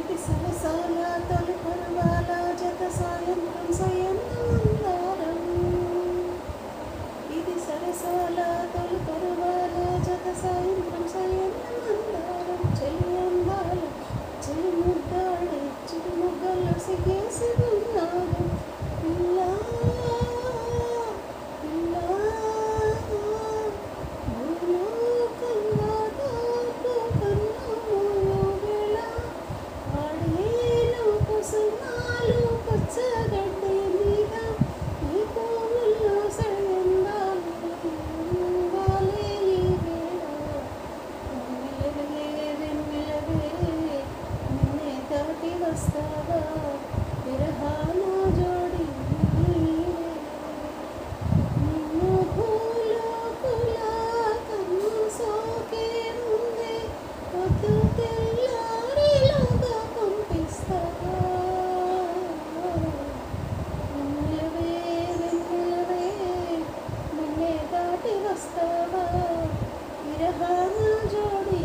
ఇది సరసాల తొలి పరువాల జత సాయంత్రం సయనందారం. ఇది సరసాల తొలి పరువాల జత సాయంత్రం సయనందారం. చెలి అందాల చెలి ముద్దాడే చిరు ముగ్గల్లో సిగేసి ఉన్నారు. పిల్లా పిల్లా భూలోకంగా దాపు కన్నుమూలు వేళ ఆడేను కుసుమాలు పచ్చగడ్డి మీద ఈ పువ్వుల్లో సడెందాలు ఉండాలి ఈ వేళ. వెన్నెలవే వెన్నెలవే నిన్నే దాటి వస్తావా విరహాన జోడి నిన్ను భూలోకుల కన్ను సోకే ముందే పొద్దు తెల్లారేలోగా పంపిస్తావా. వెన్నెలవే వెన్నెలవే నిన్నే దాటి వస్తావా విరహాన జోడి